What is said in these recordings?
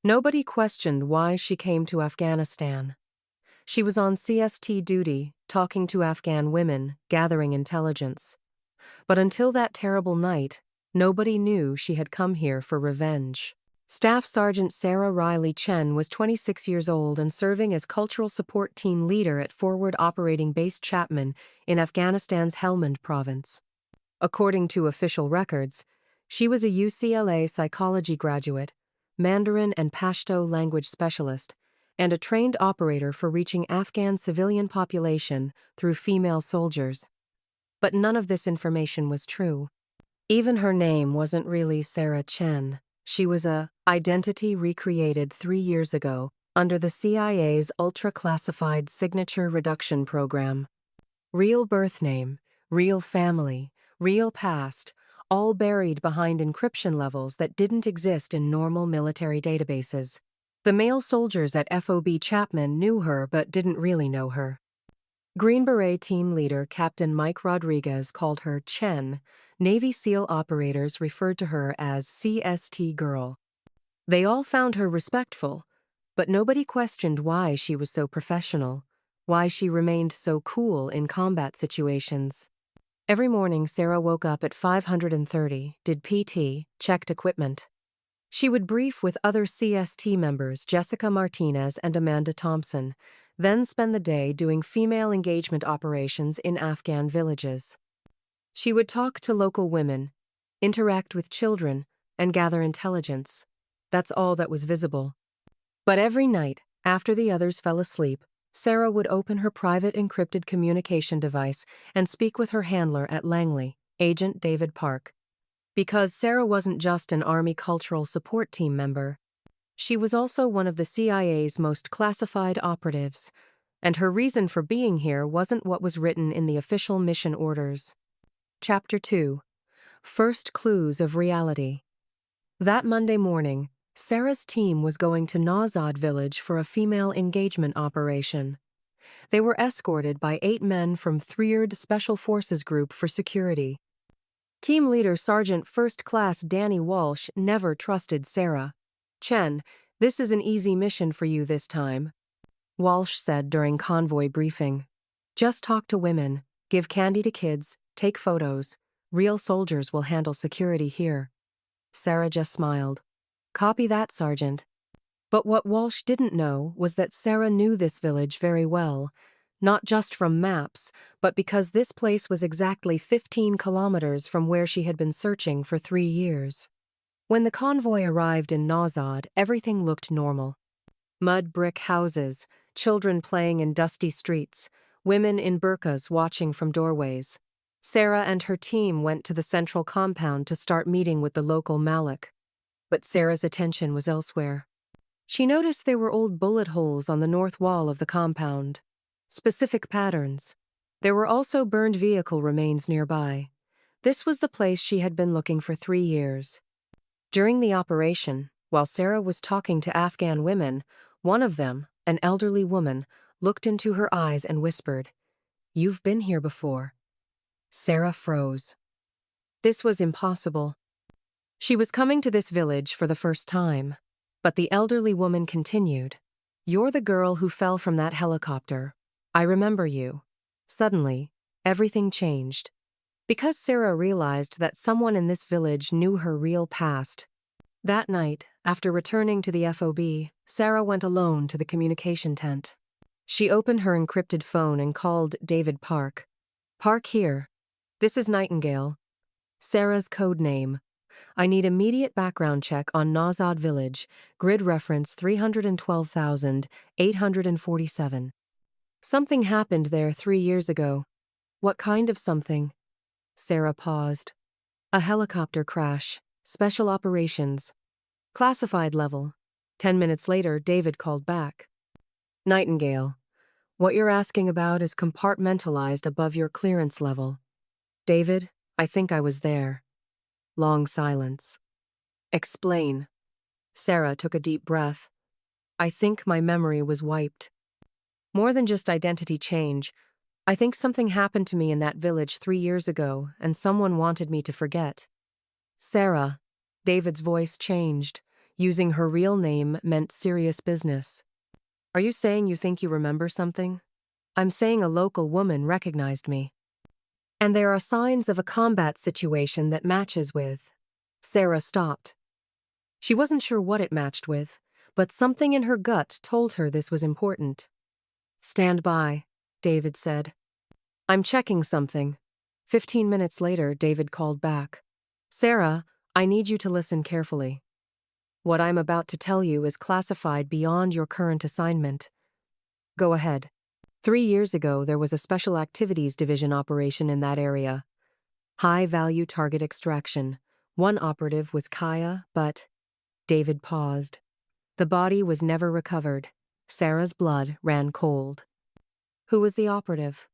Nobody questioned why she came to Afghanistan. She was on CST duty, talking to Afghan women, gathering intelligence. But until that terrible night, nobody knew she had come here for revenge. Staff Sergeant Sarah Chen was 26 years old and serving as Cultural Support Team Leader at Forward Operating Base Chapman in Afghanistan's Helmand Province. According to official records, she was a UCLA psychology graduate, Mandarin and Pashto language specialist, and a trained operator for reaching Afghan civilian population through female soldiers. But none of this information was true. Even her name wasn't really Sarah Chen. She was a identity recreated 3 years ago under the CIA's ultra-classified signature reduction program. Real birth name, real family, real past, all buried behind encryption levels that didn't exist in normal military databases. The male soldiers at FOB Chapman knew her but didn't really know her. Green Beret team leader Captain Mike Rodriguez called her Chen. Navy SEAL operators referred to her as CST Girl. They all found her respectful, but nobody questioned why she was so professional, why she remained so cool in combat situations. Every morning Sarah woke up at 5:30, did PT, checked equipment. She would brief with other CST members Jessica Martinez and Amanda Thompson, then spend the day doing female engagement operations in Afghan villages. She would talk to local women, interact with children, and gather intelligence. That's all that was visible. But every night, after the others fell asleep, Sarah would open her private encrypted communication device and speak with her handler at Langley, Agent David Park. Because Sarah wasn't just an Army Cultural Support Team member, she was also one of the CIA's most classified operatives, and her reason for being here wasn't what was written in the official mission orders. Chapter 2. First Clues of Reality. That Monday morning, Sarah's team was going to Nazad village for a female engagement operation. They were escorted by 8 men from 3rd Special Forces Group for security. Team leader Sergeant First Class Danny Walsh never trusted Sarah. "Chen, this is an easy mission for you this time," Walsh said during convoy briefing. "Just talk to women, give candy to kids, take photos. Real soldiers will handle security here." Sarah just smiled. "Copy that, Sergeant." But what Walsh didn't know was that Sarah knew this village very well, not just from maps, but because this place was exactly 15 kilometers from where she had been searching for 3 years. When the convoy arrived in Nazad, everything looked normal. Mud brick houses, children playing in dusty streets, women in burqas watching from doorways. Sarah and her team went to the central compound to start meeting with the local Malik. But Sarah's attention was elsewhere. She noticed there were old bullet holes on the north wall of the compound. Specific patterns. There were also burned vehicle remains nearby. This was the place she had been looking for 3 years. During the operation, while Sarah was talking to Afghan women, one of them, an elderly woman, looked into her eyes and whispered, "You've been here before." Sarah froze. This was impossible. She was coming to this village for the first time, but the elderly woman continued, "You're the girl who fell from that helicopter. I remember you." Suddenly, everything changed. Because Sarah realized that someone in this village knew her real past. That night, after returning to the FOB, Sarah went alone to the communication tent. She opened her encrypted phone and called David Park. "Park here. This is Nightingale." Sarah's code name. "I need immediate background check on Nazad Village, grid reference 312,847. Something happened there 3 years ago." "What kind of something?" Sarah paused. "A helicopter crash. Special operations. Classified level." 10 minutes later, David called back. "Nightingale, what you're asking about is compartmentalized above your clearance level." "David, I think I was there." Long silence. "Explain." Sarah took a deep breath. "I think my memory was wiped. More than just identity change. I think something happened to me in that village 3 years ago, and someone wanted me to forget." "Sarah," David's voice changed. Using her real name meant serious business. Are you saying you think you remember something? I'm saying a local woman recognized me. And there are signs of a combat situation that matches with. Sarah stopped. She wasn't sure what it matched with, but something in her gut told her this was important. Stand by, David said. I'm checking something. 15 minutes later, David called back. Sarah, I need you to listen carefully. What I'm about to tell you is classified beyond your current assignment. Go ahead. 3 years ago, there was a Special Activities Division operation in that area. High-value target extraction. One operative was Kaya, but... David paused. The body was never recovered. Sarah's blood ran cold. Who was the operative?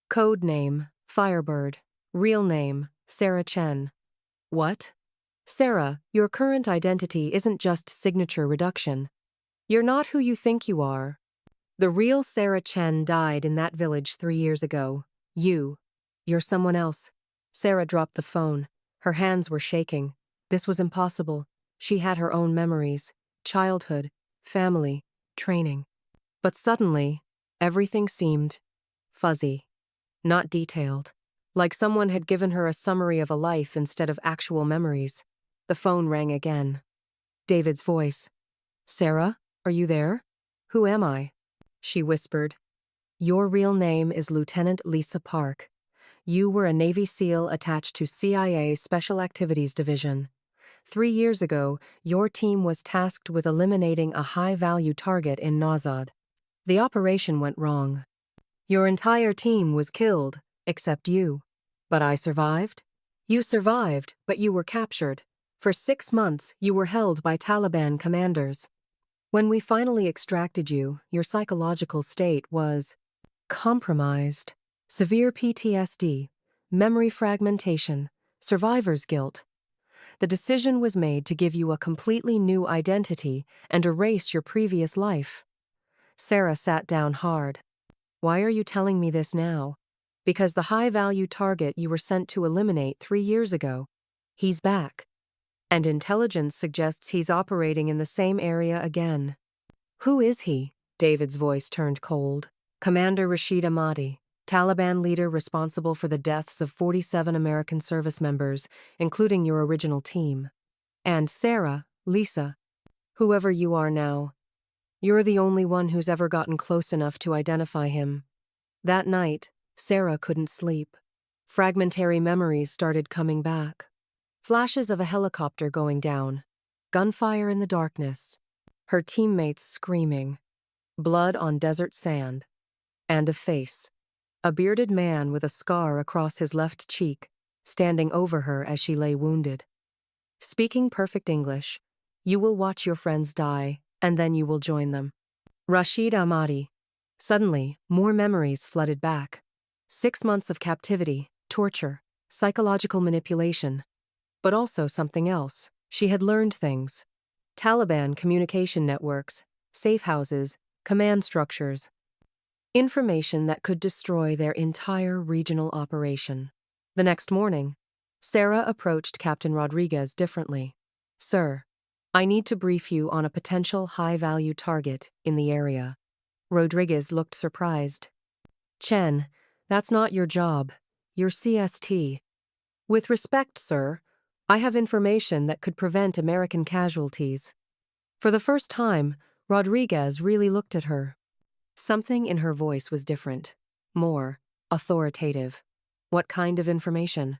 Code name, Firebird. Real name, Sarah Chen. What? Sarah, your current identity isn't just signature reduction. You're not who you think you are. The real Sarah Chen died in that village 3 years ago. You're someone else. Sarah dropped the phone. Her hands were shaking. This was impossible. She had her own memories. Childhood, family, training. But suddenly, everything seemed fuzzy. Not detailed. Like someone had given her a summary of a life instead of actual memories. The phone rang again. David's voice. Sarah, are you there? Who am I? She whispered. Your real name is Lieutenant Lisa Park. You were a Navy SEAL attached to CIA Special Activities Division. 3 years ago, your team was tasked with eliminating a high-value target in Nazad. The operation went wrong. Your entire team was killed, except you. But I survived? You survived, but you were captured. For 6 months, you were held by Taliban commanders. When we finally extracted you, your psychological state was compromised. Severe PTSD, memory fragmentation, survivor's guilt. The decision was made to give you a completely new identity and erase your previous life. Sarah sat down hard. Why are you telling me this now? Because the high-value target you were sent to eliminate 3 years ago, he's back. And intelligence suggests he's operating in the same area again. Who is he? David's voice turned cold. Commander Rashid Ahmadi, Taliban leader responsible for the deaths of 47 American service members, including your original team. And Sarah, Lisa, whoever you are now, you're the only one who's ever gotten close enough to identify him. That night, Sarah couldn't sleep. Fragmentary memories started coming back. Flashes of a helicopter going down, gunfire in the darkness, her teammates screaming, blood on desert sand, and a face. A bearded man with a scar across his left cheek, standing over her as she lay wounded. Speaking perfect English, you will watch your friends die, and then you will join them. Rashid Ahmadi. Suddenly, more memories flooded back. 6 months of captivity, torture, psychological manipulation. But also something else. She had learned things. Taliban communication networks, safe houses, command structures. Information that could destroy their entire regional operation. The next morning, Sarah approached Captain Rodriguez differently. Sir, I need to brief you on a potential high-value target in the area. Rodriguez looked surprised. Chen, that's not your job. You're CST. With respect, sir, I have information that could prevent American casualties. For the first time, Rodriguez really looked at her. Something in her voice was different. More authoritative. What kind of information?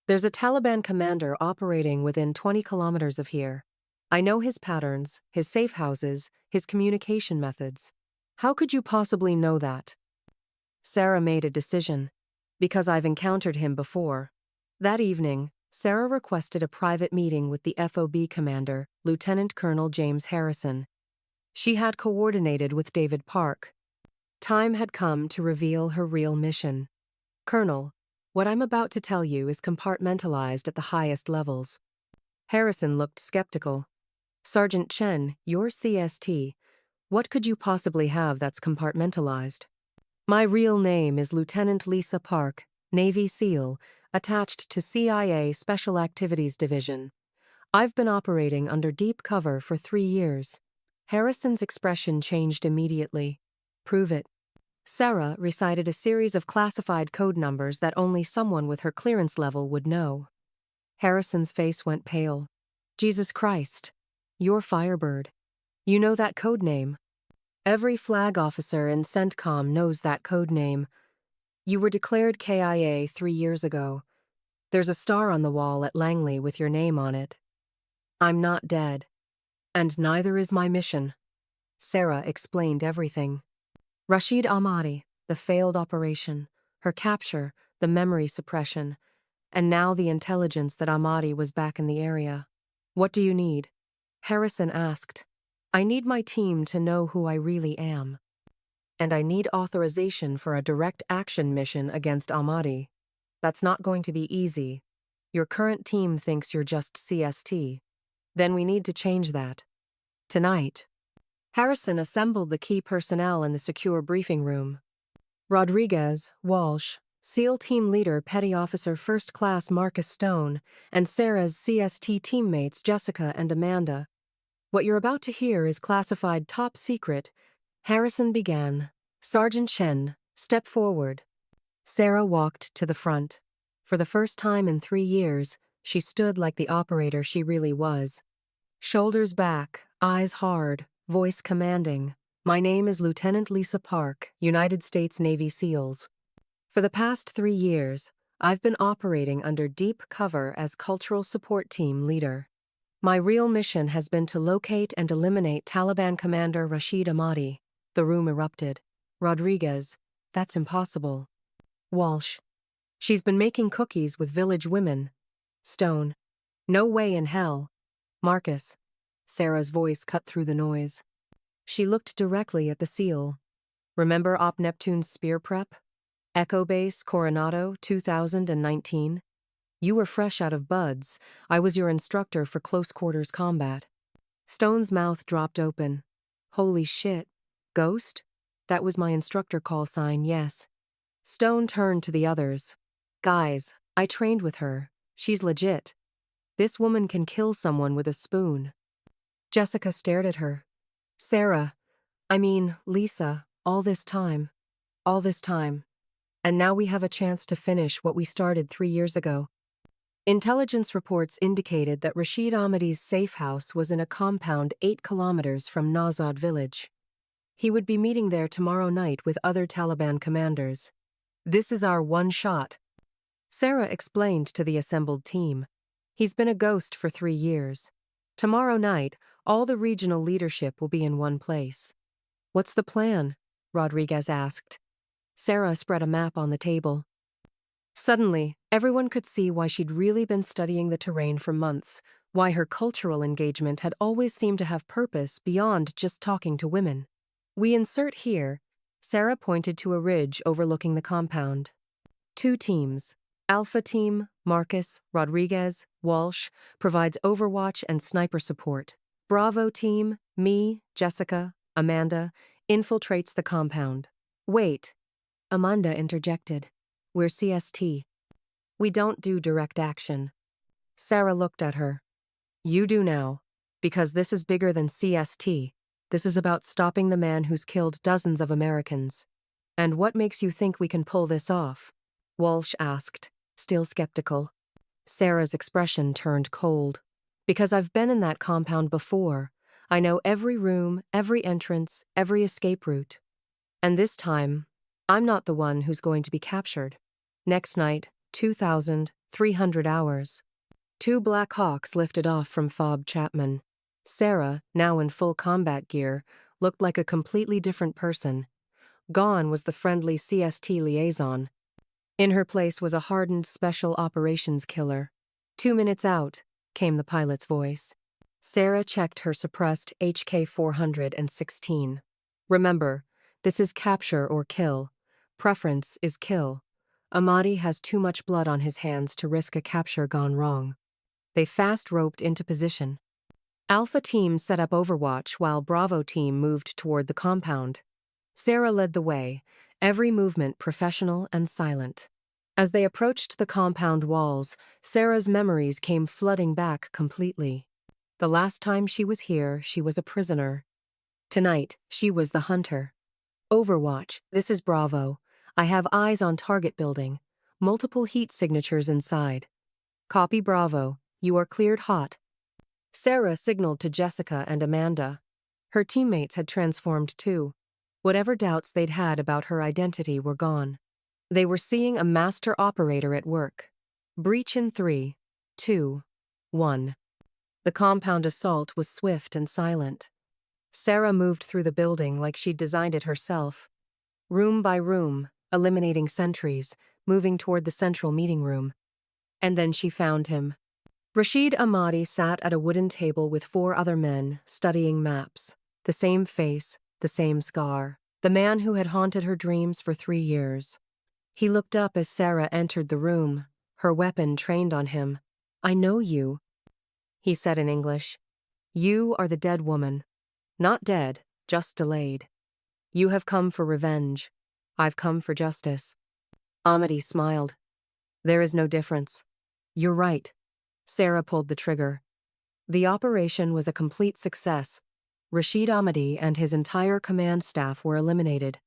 There's a Taliban commander operating within 20 kilometers of here. I know his patterns, his safe houses, his communication methods. How could you possibly know that? Sarah made a decision. Because I've encountered him before. That evening, Sarah requested a private meeting with the FOB commander, Lieutenant Colonel James Harrison. She had coordinated with David Park. Time had come to reveal her real mission. Colonel, what I'm about to tell you is compartmentalized at the highest levels. Harrison looked skeptical. Sergeant Chen, you're CST. What could you possibly have that's compartmentalized? My real name is Lieutenant Lisa Park, Navy SEAL, attached to CIA Special Activities Division. I've been operating under deep cover for 3 years. Harrison's expression changed immediately. Prove it. Sarah recited a series of classified code numbers that only someone with her clearance level would know. Harrison's face went pale. Jesus Christ. You're Firebird. You know that code name. Every flag officer in CENTCOM knows that code name. You were declared KIA 3 years ago. There's a star on the wall at Langley with your name on it. I'm not dead. And neither is my mission. Sarah explained everything. Rashid Ahmadi, the failed operation, her capture, the memory suppression, and now the intelligence that Ahmadi was back in the area. What do you need? Harrison asked. I need my team to know who I really am. And I need authorization for a direct action mission against Ahmadi. That's not going to be easy. Your current team thinks you're just CST. Then we need to change that. Tonight. Harrison assembled the key personnel in the secure briefing room. Rodriguez, Walsh, SEAL Team Leader Petty Officer First Class Marcus Stone, and Sarah's CST teammates Jessica and Amanda. What you're about to hear is classified top secret. Harrison began. Sergeant Chen, step forward. Sarah walked to the front. For the first time in 3 years, she stood like the operator she really was. Shoulders back, eyes hard, voice commanding. My name is Lieutenant Lisa Park, United States Navy SEALs. For the past 3 years, I've been operating under deep cover as Cultural Support Team Leader. My real mission has been to locate and eliminate Taliban Commander Rashid Ahmadi. The room erupted. Rodriguez, that's impossible. Walsh, she's been making cookies with village women. Stone, no way in hell. Marcus, Sarah's voice cut through the noise. She looked directly at the SEAL. Remember Op Neptune's spear prep? Echo Base, Coronado, 2019? You were fresh out of buds. I was your instructor for close quarters combat. Stone's mouth dropped open. Holy shit. Ghost? That was my instructor call sign, yes. Stone turned to the others. Guys, I trained with her. She's legit. This woman can kill someone with a spoon. Jessica stared at her. Sarah, Lisa, all this time. And now we have a chance to finish what we started 3 years ago. Intelligence reports indicated that Rashid Ahmadi's safe house was in a compound 8 kilometers from Nazad village. He would be meeting there tomorrow night with other Taliban commanders. This is our one shot. Sarah explained to the assembled team. He's been a ghost for 3 years. Tomorrow night, all the regional leadership will be in one place. What's the plan? Rodriguez asked. Sarah spread a map on the table. Suddenly, everyone could see why she'd really been studying the terrain for months, why her cultural engagement had always seemed to have purpose beyond just talking to women. We insert here, Sarah pointed to a ridge overlooking the compound. 2 teams. Alpha Team, Marcus, Rodriguez, Walsh, provides overwatch and sniper support. Bravo Team, me, Jessica, Amanda, infiltrates the compound. Wait. Amanda interjected. We're CST. We don't do direct action. Sarah looked at her. You do now. Because this is bigger than CST. This is about stopping the man who's killed dozens of Americans. And what makes you think we can pull this off? Walsh asked, still skeptical. Sarah's expression turned cold. Because I've been in that compound before. I know every room, every entrance, every escape route. And this time, I'm not the one who's going to be captured. Next night, 2,300 hours. 2 Black Hawks lifted off from Fob Chapman. Sarah, now in full combat gear, looked like a completely different person. Gone was the friendly CST liaison. In her place was a hardened special operations killer. 2 minutes out, came the pilot's voice. Sarah checked her suppressed HK-416. Remember, this is capture or kill. Preference is kill. Ahmadi has too much blood on his hands to risk a capture gone wrong. They fast-roped into position. Alpha Team set up overwatch while Bravo Team moved toward the compound. Sarah led the way, every movement professional and silent. As they approached the compound walls, Sarah's memories came flooding back completely. The last time she was here, she was a prisoner. Tonight, she was the hunter. Overwatch, this is Bravo. I have eyes on target building. Multiple heat signatures inside. Copy Bravo, you are cleared hot. Sarah signaled to Jessica and Amanda. Her teammates had transformed too. Whatever doubts they'd had about her identity were gone. They were seeing a master operator at work. Breach in 3, 2, 1. The compound assault was swift and silent. Sarah moved through the building like she'd designed it herself. Room by room, eliminating sentries, moving toward the central meeting room. And then she found him. Rashid Ahmadi sat at a wooden table with 4 other men, studying maps. The same face, the same scar. The man who had haunted her dreams for 3 years. He looked up as Sarah entered the room, her weapon trained on him. I know you, he said in English. You are the dead woman. Not dead, just delayed. You have come for revenge. I've come for justice. Ahmadi smiled. There is no difference. You're right. Sarah pulled the trigger. The operation was a complete success. Rashid Ahmadi and his entire command staff were eliminated.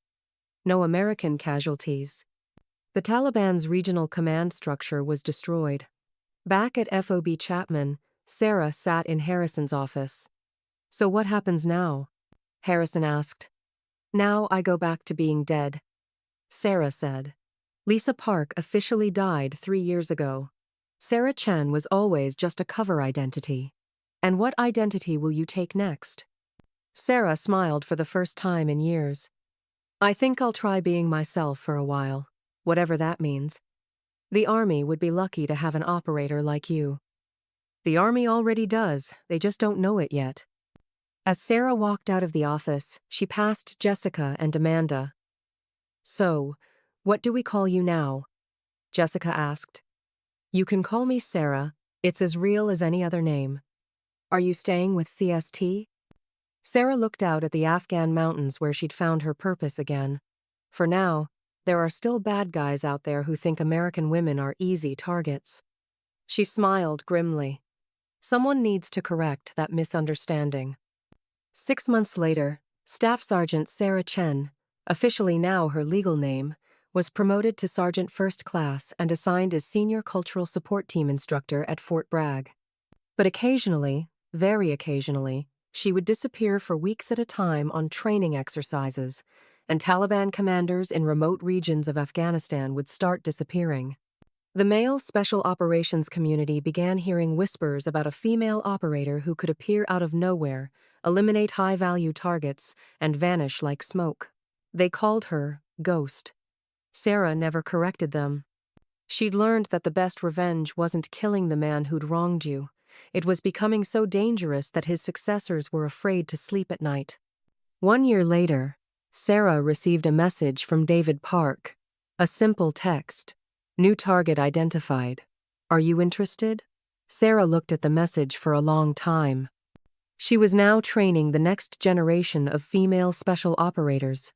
No American casualties. The Taliban's regional command structure was destroyed. Back at FOB Chapman, Sarah sat in Harrison's office. So what happens now? Harrison asked. Now I go back to being dead. Sarah said. Lisa Park officially died 3 years ago. Sarah Chen was always just a cover identity. And what identity will you take next? Sarah smiled for the first time in years. I think I'll try being myself for a while, whatever that means. The Army would be lucky to have an operator like you. The Army already does, they just don't know it yet. As Sarah walked out of the office, she passed Jessica and Amanda. So, what do we call you now? Jessica asked. You can call me Sarah, it's as real as any other name. Are you staying with CST? Sarah looked out at the Afghan mountains where she'd found her purpose again. For now, there are still bad guys out there who think American women are easy targets. She smiled grimly. Someone needs to correct that misunderstanding. 6 months later, Staff Sergeant Sarah Chen, officially now her legal name, was promoted to Sergeant First Class and assigned as Senior Cultural Support Team Instructor at Fort Bragg. But occasionally, very occasionally, she would disappear for weeks at a time on training exercises, and Taliban commanders in remote regions of Afghanistan would start disappearing. The male special operations community began hearing whispers about a female operator who could appear out of nowhere, eliminate high-value targets, and vanish like smoke. They called her Ghost. Sarah never corrected them. She'd learned that the best revenge wasn't killing the man who'd wronged you. It was becoming so dangerous that his successors were afraid to sleep at night. 1 year later, Sarah received a message from David Park. A simple text. New target identified. Are you interested? Sarah looked at the message for a long time. She was now training the next generation of female special operators.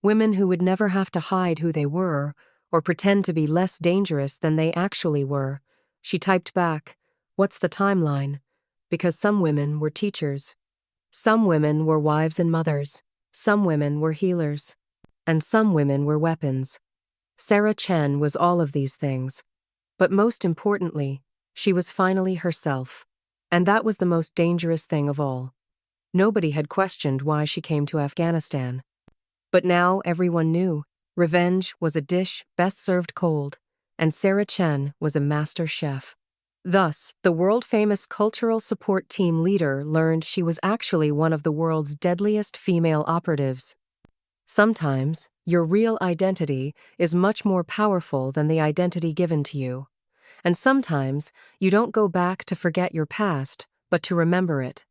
Women who would never have to hide who they were or pretend to be less dangerous than they actually were. She typed back, "What's the timeline?" Because some women were teachers. Some women were wives and mothers. Some women were healers. And some women were weapons. Sarah Chen was all of these things. But most importantly, she was finally herself. And that was the most dangerous thing of all. Nobody had questioned why she came to Afghanistan. But now everyone knew. Revenge was a dish best served cold, and Sarah Chen was a master chef. Thus, the world-famous cultural support team leader learned she was actually one of the world's deadliest female operatives. Sometimes, your real identity is much more powerful than the identity given to you. And sometimes, you don't go back to forget your past, but to remember it.